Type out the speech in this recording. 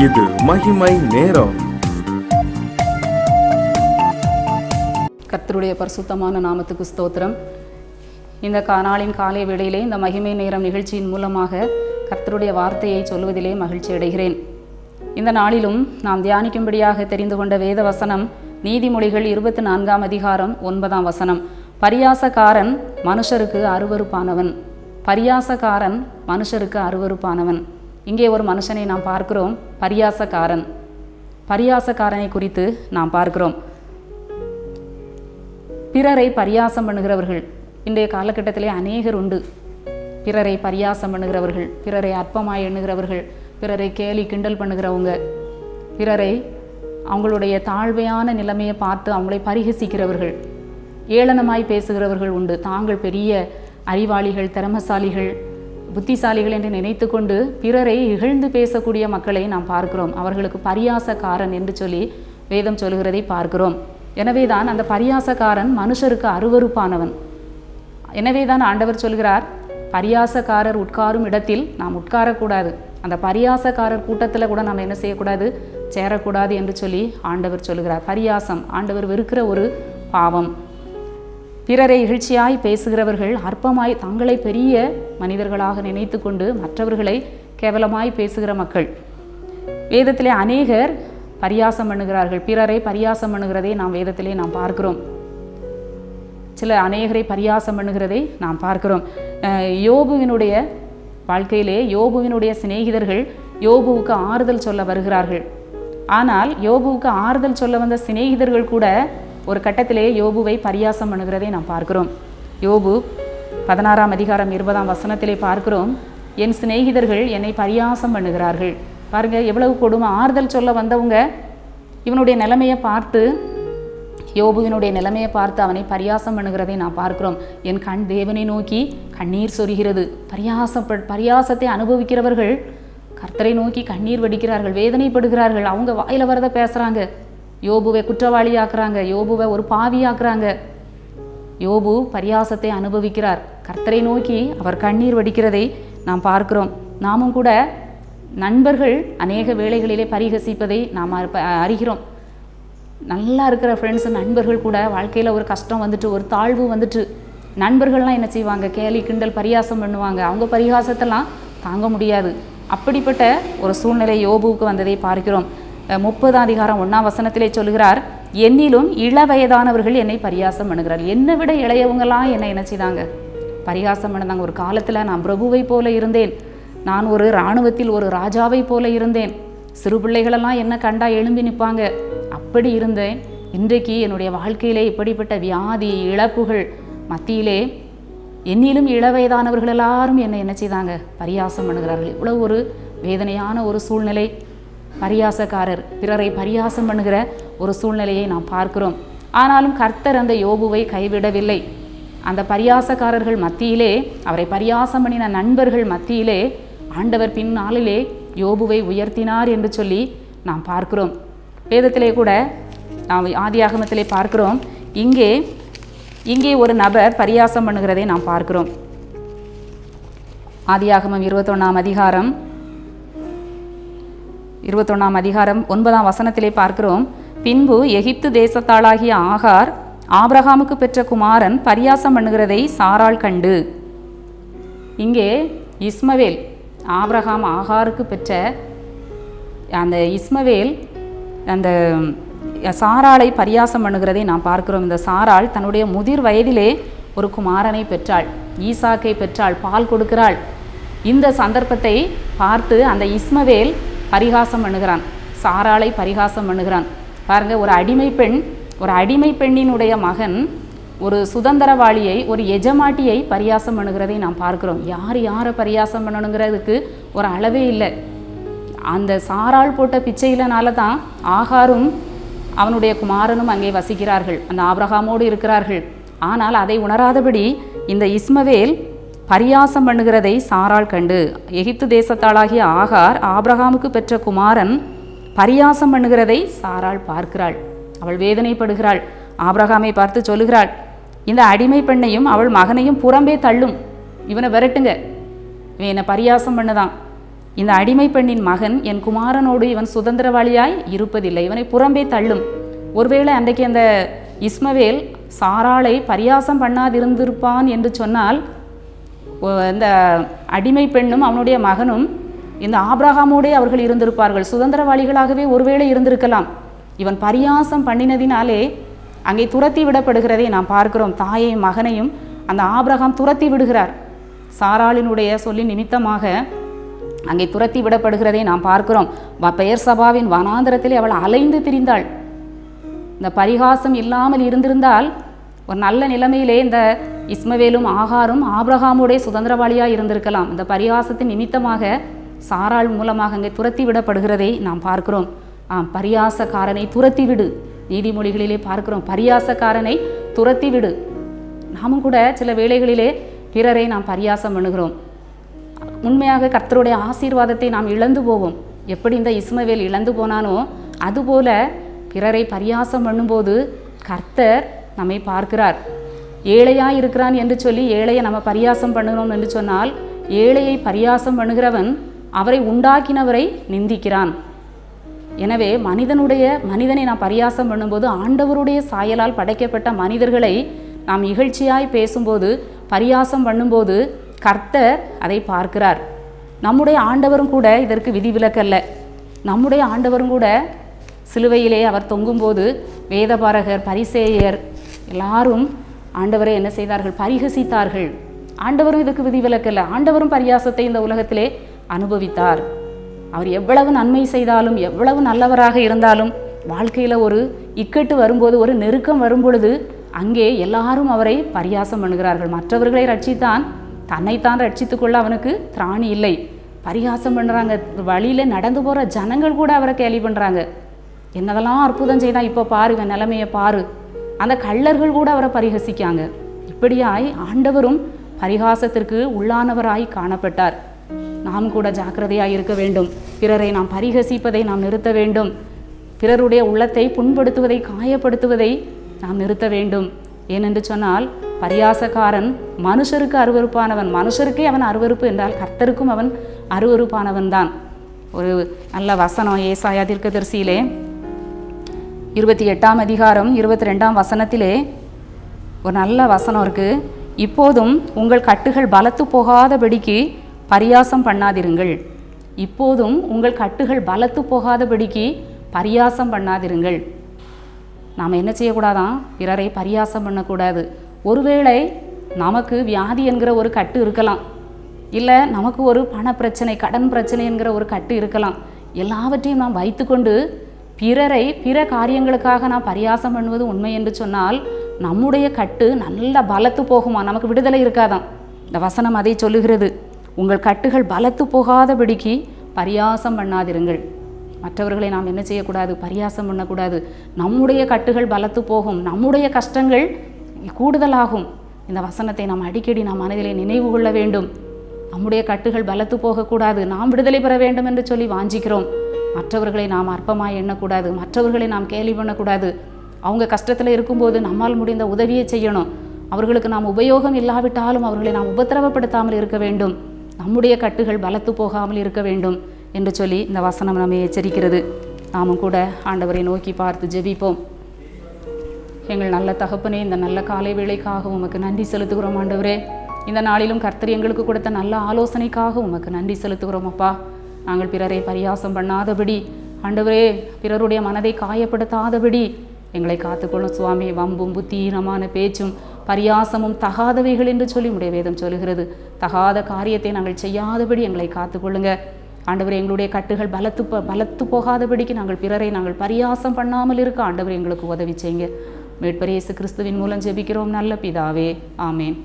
இது மகிமை நேரம். கர்த்தருடைய பரிசுத்தமான நாமத்துக்கு ஸ்தோத்திரம். இந்த நாளின் காலை வேளையிலே இந்த மகிமை நேரம் நிகழ்ச்சியின் மூலமாக கர்த்தருடைய வார்த்தையை சொல்வதிலே மகிழ்ச்சி அடைகிறேன். இந்த நாளிலும் நாம் தியானிக்கும்படியாக தெரிந்து கொண்ட வேத வசனம் நீதிமொழிகள் 24 அதிகாரம் 9 பரியாசக்காரன் மனுஷருக்கு அருவருப்பானவன். பரியாசக்காரன் மனுஷருக்கு அருவருப்பானவன். இங்கே ஒரு மனுஷனை நாம் பார்க்கிறோம், பரியாசக்காரன். பரியாசக்காரனை குறித்து நாம் பார்க்கிறோம். பிறரை பரியாசம் பண்ணுகிறவர்கள் இன்றைய காலகட்டத்திலே அநேகர் உண்டு. பிறரை பரியாசம் பண்ணுகிறவர்கள், பிறரை அற்பமாய் எண்ணுகிறவர்கள், பிறரை கேலி கிண்டல் பண்ணுகிறவங்க, பிறரை அவங்களுடைய தாழ்வையான நிலைமையை பார்த்து அவங்களை பரிகசிக்கிறவர்கள், ஏளனமாய் பேசுகிறவர்கள் உண்டு. தாங்கள் பெரிய அறிவாளிகள், திறமசாலிகள், புத்திசாலிகள் என்று நினைத்து கொண்டு பிறரை இகழ்ந்து பேசக்கூடிய மக்களை நாம் பார்க்கிறோம். அவர்களுக்கு பரியாசக்காரன் என்று சொல்லி வேதம் சொல்கிறதை பார்க்கிறோம். எனவேதான் அந்த பரியாசக்காரன் மனுஷருக்கு அருவருப்பானவன். எனவேதான் ஆண்டவர் சொல்கிறார், பரியாசக்காரர் உட்காரும் இடத்தில் நாம் உட்காரக்கூடாது, அந்த பரியாசக்காரர் கூட்டத்தில் கூட நாம் என்ன செய்யக்கூடாது, சேரக்கூடாது என்று சொல்லி ஆண்டவர் சொல்கிறார். பரியாசம் ஆண்டவர் வெறுக்கிற ஒரு பாவம். பிறரை இகழ்ச்சியாய் பேசுகிறவர்கள், அற்பமாய் தங்களை பெரிய மனிதர்களாக நினைத்து கொண்டு மற்றவர்களை கேவலமாய் பேசுகிற மக்கள். வேதத்திலே அநேகர் பரியாசம் பண்ணுகிறார்கள். பிறரை பரியாசம் பண்ணுகிறதை நாம் வேதத்திலே நாம் பார்க்கிறோம். சில அநேகரை பரியாசம் பண்ணுகிறதை நாம் பார்க்கிறோம். யோபுவினுடைய வாழ்க்கையிலே யோபுவினுடைய சிநேகிதர்கள் யோபுவுக்கு ஆறுதல் சொல்ல வருகிறார்கள். ஆனால் யோபுவுக்கு ஆறுதல் சொல்ல வந்த சிநேகிதர்கள் கூட ஒரு கட்டத்திலே யோபுவை பரியாசம் பண்ணுகிறதை நாம் பார்க்கிறோம். யோபு 16 அதிகாரம் 20 பார்க்கிறோம், என் சிநேகிதர்கள் என்னை பரியாசம் பண்ணுகிறார்கள். பாருங்க எவ்வளவு கொடுமை. ஆறுதல் சொல்ல வந்தவங்க இவனுடைய நிலைமையை பார்த்து, யோபுவினுடைய நிலைமையை பார்த்து அவனை பரியாசம் பண்ணுகிறதை நாம் பார்க்கிறோம். என் கண் தேவனை நோக்கி கண்ணீர் சொரிகிறது. பரியாசத்தை அனுபவிக்கிறவர்கள் கர்த்தரை நோக்கி கண்ணீர் வடிக்கிறார்கள், வேதனைப்படுகிறார்கள். அவங்க வாயில வரதை பேசுறாங்க, யோபுவை குற்றவாளியாக்குறாங்க, யோபுவை ஒரு பாவியாக்குறாங்க. யோபு பரியாசத்தை அனுபவிக்கிறார். கர்த்தரை நோக்கி அவர் கண்ணீர் வடிக்கிறதை நாம் பார்க்கிறோம். நாமும் கூட நண்பர்கள் அநேக வேளைகளிலே பரிகசிப்பதை நாம் அறிகிறோம். நல்லா இருக்கிற ஃப்ரெண்ட்ஸ், நண்பர்கள் கூட வாழ்க்கையில் ஒரு கஷ்டம் வந்துட்டு, ஒரு தாழ்வு வந்துட்டு, நண்பர்கள்லாம் என்ன செய்வாங்க, கேலி கிண்டல் பரியாசம் பண்ணுவாங்க. அவங்க பரிகாசத்தெல்லாம் தாங்க முடியாது. அப்படிப்பட்ட ஒரு சூழ்நிலை யோபுவுக்கு வந்ததை பார்க்கிறோம். 30 அதிகாரம் 1 சொல்கிறார், என்னிலும் இளவயதானவர்கள் என்னை பரியாசம் பண்ணுகிறார்கள். என்னை விட இளையவங்களாம் என்னை என்ன செய்தாங்க, பரிகாசம் பண்ணாங்க. ஒரு காலத்தில் நான் பிரபுவை போல இருந்தேன், நான் ஒரு இராணுவத்தில் ஒரு ராஜாவை போல இருந்தேன், சிறு பிள்ளைகளெல்லாம் என்ன கண்டா எழும்பி நிற்பாங்க, அப்படி இருந்தேன். இன்றைக்கு என்னுடைய வாழ்க்கையிலே இப்படிப்பட்ட வியாதி இழப்புகள் மத்தியிலே என்னிலும் இளவயதானவர்கள் எல்லாரும் என்னை என்ன செய்தாங்க, பரியாசம் பண்ணுகிறார்கள். இவ்வளவு ஒரு வேதனையான ஒரு சூழ்நிலை. பரியாசக்காரர் பிறரை பரியாசம் பண்ணுகிற ஒரு சூழ்நிலையை நாம் பார்க்கிறோம். ஆனாலும் கர்த்தர் அந்த யோபுவை கைவிடவில்லை. அந்த பரியாசக்காரர்கள் மத்தியிலே, அவரை பரியாசம் பண்ணின நண்பர்கள் மத்தியிலே ஆண்டவர் பின்னாளிலே யோபுவை உயர்த்தினார் என்று சொல்லி நாம் பார்க்கிறோம். வேதத்திலே கூட நாம் ஆதியாகமத்திலே பார்க்கிறோம், இங்கே ஒரு நபர் பரியாசம் பண்ணுகிறதை நாம் பார்க்கிறோம். ஆதியாகமம் 21 அதிகாரம் 9 பார்க்கிறோம், பின்பு எகிப்து தேசத்தாளாகிய ஆகார் ஆபிரகாமுக்கு பெற்ற குமாரன் பரியாசம் பண்ணுகிறதை சாராள் கண்டு. இங்கே இஸ்மவேல், ஆபிரகாம் ஆகாருக்கு பெற்ற அந்த இஸ்மவேல் அந்த சாராளை பரியாசம் பண்ணுகிறதை நாம் பார்க்கிறோம். இந்த சாராள் தன்னுடைய முதிர் வயதிலே ஒரு குமாரனை பெற்றாள், ஈசாக்கை பெற்றாள், பால் கொடுக்கிறாள். இந்த சந்தர்ப்பத்தை பார்த்து அந்த இஸ்மவேல் பரிகாசம் பண்ணுகிறான், சாராளை பரிகாசம் பண்ணுகிறான். பாருங்க, ஒரு அடிமை பெண்ணினுடைய மகன் ஒரு சுதந்திரவாளியை, ஒரு எஜமாட்டியை பரியாசம் பண்ணுகிறதை நாம் பார்க்கிறோம். யாரை பரியாசம் பண்ணணுங்கிறதுக்கு ஒரு அளவே இல்லை. அந்த சாராள் போட்ட பிச்சையிலனால தான் ஆகாரும் அவனுடைய குமாரனும் அங்கே வசிக்கிறார்கள், அந்த ஆபிரகாமோடு இருக்கிறார்கள். ஆனால் அதை உணராதபடி இந்த இஸ்மவேல் பரியாசம் பண்ணுகிறதை சாராள் கண்டு, எகிப்து தேசத்தாளாகிய ஆகார் ஆபிரகாமுக்கு பெற்ற குமாரன் பரியாசம் பண்ணுகிறதை சாராள் பார்க்கிறாள். அவள் வேதனைப்படுகிறாள். ஆபிரகாமை பார்த்து சொல்லுகிறாள், இந்த அடிமை பெண்ணையும் அவள் மகனையும் புறம்பே தள்ளும், இவனை விரட்டுங்க, இவன் என்னை பரியாசம் பண்ணுதான், இந்த அடிமை பெண்ணின் மகன் என் குமாரனோடு இவன் சுதந்திரவாளியாய் இருப்பதில்லை, இவனை புறம்பே தள்ளும். ஒருவேளை அன்றைக்கு அந்த இஸ்மவேல் சாராளை பரியாசம் பண்ணாதிருந்திருப்பான் என்று சொன்னால், இந்த அடிமை பெண்ணும் அவனுடைய மகனும் இந்த ஆபிரகாமோடே அவர்கள் இருந்திருப்பார்கள், சுதந்திரவாளிகளாகவே ஒருவேளை இருந்திருக்கலாம். இவன் பரியாசம் பண்ணினதினாலே அங்கே துரத்தி விடப்படுகிறதை நாம் பார்க்கிறோம். தாயையும் மகனையும் அந்த ஆபிரகாம் துரத்தி விடுகிறார். சாராளினுடைய சொல்லி நிமித்தமாக அங்கே துரத்தி விடப்படுகிறதை நாம் பார்க்கிறோம். பெயர் சபாவின் வனாந்தரத்திலே அவள் அலைந்து திரிந்தாள். இந்த பரிகாசம் இல்லாமல் இருந்திருந்தால் ஒரு நல்ல நிலைமையிலே இந்த இஸ்மவேலும் ஆகாரும் ஆபிரகாமுடைய சுதந்திரவாளியாக இருந்திருக்கலாம். இந்த பரிகாசத்தின் நிமித்தமாக சாராள் மூலமாக அங்கே துரத்தி விடப்படுகிறதை நாம் பார்க்கிறோம். பரியாசக்காரனை துரத்தி விடு, நீதிமொழிகளிலே பார்க்கிறோம், பரியாசக்காரனை துரத்தி விடு. நாமும் கூட சில வேளைகளிலே பிறரை நாம் பரியாசம் பண்ணுகிறோம். உண்மையாக கர்த்தருடைய ஆசீர்வாதத்தை நாம் இழந்து போவோம். எப்படி இந்த இஸ்மவேல் இழந்து போனானோ அதுபோல பிறரை பரியாசம் பண்ணும்போது கர்த்தர் நம்மை பார்க்கிறார். ஏழையாக இருக்கிறான் என்று சொல்லி ஏழையை நம்ம பரியாசம் பண்ணுகிறோம் என்று சொன்னால், ஏழையை பரியாசம் பண்ணுகிறவன் அவரை உண்டாக்கினவரை நிந்திக்கிறான். எனவே மனிதனை நாம் பரியாசம் பண்ணும்போது ஆண்டவருடைய சாயலால் படைக்கப்பட்ட மனிதர்களை நாம் இகழ்ச்சியாய் பேசும்போது, பரியாசம் பண்ணும்போது கர்த்தர் அதை பார்க்கிறார். நம்முடைய ஆண்டவரும் கூட இதற்கு விதிவிலக்கல்ல. நம்முடைய ஆண்டவரும் கூட சிலுவையிலே அவர் தொங்கும்போது வேதபாரகர், பரிசேயர் எல்லாரும் ஆண்டவரை என்ன செய்தார்கள்? பரிகசித்தார்கள். ஆண்டவரும் இதுக்கு விதிவிலக்கல்ல. ஆண்டவரும் பரியாசத்தை இந்த உலகத்திலே அனுபவித்தார். அவர் எவ்வளவு நன்மை செய்தாலும், எவ்வளவு நல்லவராக இருந்தாலும், வாழ்க்கையில் ஒரு இக்கட்டு வரும்போது, ஒரு நெருக்கம் வரும்பொழுது அங்கே எல்லாரும் அவரை பரியாசம் பண்ணுகிறார்கள். மற்றவர்களை ரட்சித்தான், தன்னைத்தான் ரட்சித்துக்கொள்ள அவனுக்கு திராணி இல்லை. பரிகாசம் பண்ணுறாங்க. வழியில் நடந்து போகிற ஜனங்கள் கூட அவரை கேலி பண்ணுறாங்க. என்னதெல்லாம் அற்புதம் செய்தான், இப்போ பாரு, இவன் நிலைமையை பாரு. அந்த கள்ளர்கள் கூட அவரை பரிகசிக்காங்க. இப்படியாய் ஆண்டவரும் பரிகாசத்திற்கு உள்ளானவராய் காணப்பட்டார். நாம் கூட ஜாக்கிரதையாக இருக்க வேண்டும். பிறரை நாம் பரிகசிப்பதை நாம் நிறுத்த வேண்டும். பிறருடைய உள்ளத்தை புண்படுத்துவதை, காயப்படுத்துவதை நாம் நிறுத்த வேண்டும். ஏனென்று சொன்னால், பரியாசக்காரன் மனுஷருக்கு அருவருப்பானவன். மனுஷருக்கே அவன் அருவருப்பு என்றால் கர்த்தருக்கும் அவன் அருவருப்பானவன் தான். ஒரு நல்ல வசனம் ஏசாயா தீர்க்கதரிசியிலே 28ஆம் அதிகாரம் 22ஆம் வசனத்திலே ஒரு நல்ல வசனம் இருக்குது. இப்போதும் உங்கள் கட்டுகள் பலத்து போகாதபடிக்கு பரியாசம் பண்ணாதிருங்கள். இப்போதும் உங்கள் கட்டுகள் பலத்து போகாதபடிக்கு பரியாசம் பண்ணாதிருங்கள். நாம் என்ன செய்யக்கூடாதான்? பிறரை பரியாசம் பண்ணக்கூடாது. ஒருவேளை நமக்கு வியாதி என்கிற ஒரு கட்டு இருக்கலாம், இல்லை நமக்கு ஒரு பண பிரச்சனை, கடன் பிரச்சனை என்கிற ஒரு கட்டு இருக்கலாம். எல்லாவற்றையும் நாம் வைத்துக்கொண்டு பிறரை பிற காரியங்களுக்காக நாம் பரியாசம் பண்ணுவது உண்மை என்று சொன்னால் நம்முடைய கட்டு நல்ல பலத்து போகுமா? நமக்கு விடுதலை இருக்காதான். இந்த வசனம் அதை சொல்லுகிறது. உங்கள் கட்டுகள் பலத்து போகாதபடிக்கு பரியாசம் பண்ணாதிருங்கள். மற்றவர்களை நாம் என்ன செய்யக்கூடாது? பரியாசம் பண்ணக்கூடாது. நம்முடைய கட்டுகள் பலத்து போகும், நம்முடைய கஷ்டங்கள் கூடுதலாகும். இந்த வசனத்தை நாம் அடிக்கடி நாம் மனதிலே நினைவு கொள்ள வேண்டும். நம்முடைய கட்டுகள் பலத்து போகக்கூடாது. நாம் விடுதலை பெற வேண்டும் என்று சொல்லி வாஞ்சிக்கிறோம். மற்றவர்களை நாம் அற்பமாய் எண்ணக்கூடாது. மற்றவர்களை நாம் கேலி பண்ணக்கூடாது. அவங்க கஷ்டத்தில் இருக்கும்போது நம்மால் முடிந்த உதவியை செய்யணும். அவர்களுக்கு நாம் உபயோகம் இல்லாவிட்டாலும் அவர்களை நாம் உபத்திரவப்படுத்தாமல் இருக்க வேண்டும். நம்முடைய கட்டுகள் பலத்து போகாமல் இருக்க வேண்டும் என்று சொல்லி இந்த வசனம் நம்மை எச்சரிக்கிறது. நாமும் கூட ஆண்டவரை நோக்கி பார்த்து ஜெபிப்போம். எங்கள் நல்ல தகப்பனே, இந்த நல்ல காலை வேளைக்காக உமக்கு நன்றி செலுத்துகிறோம். ஆண்டவரே, இந்த நாளிலும் கர்த்தர் எங்களுக்கு கொடுத்த நல்ல ஆலோசனைக்காக உமக்கு நன்றி செலுத்துகிறோம். அப்பா, நாங்கள் பிறரை பரியாசம் பண்ணாதபடி, ஆண்டவரே, பிறருடைய மனதை காயப்படுத்தாதபடி எங்களை காத்துக்கொள்ளும் சுவாமி. வம்பும் புத்தீனமான பேச்சும் பரியாசமும் தகாதவைகள் என்று சொல்லி உடைய வேதம் சொல்லுகிறது. தகாத காரியத்தை நாங்கள் செய்யாதபடி எங்களை காத்துக்கொள்ளுங்க. ஆண்டவரே, எங்களுடைய கட்டுகள் பலத்து போகாதபடிக்கு நாங்கள் பிறரை நாங்கள் பரியாசம் பண்ணாமல் இருக்க ஆண்டவரே எங்களுக்கு உதவி செய்யுங்க. மீட்பர் இயேசு கிறிஸ்துவின் மூலம் ஜெபிக்கிறோம் நல்ல பிதாவே, ஆமேன்.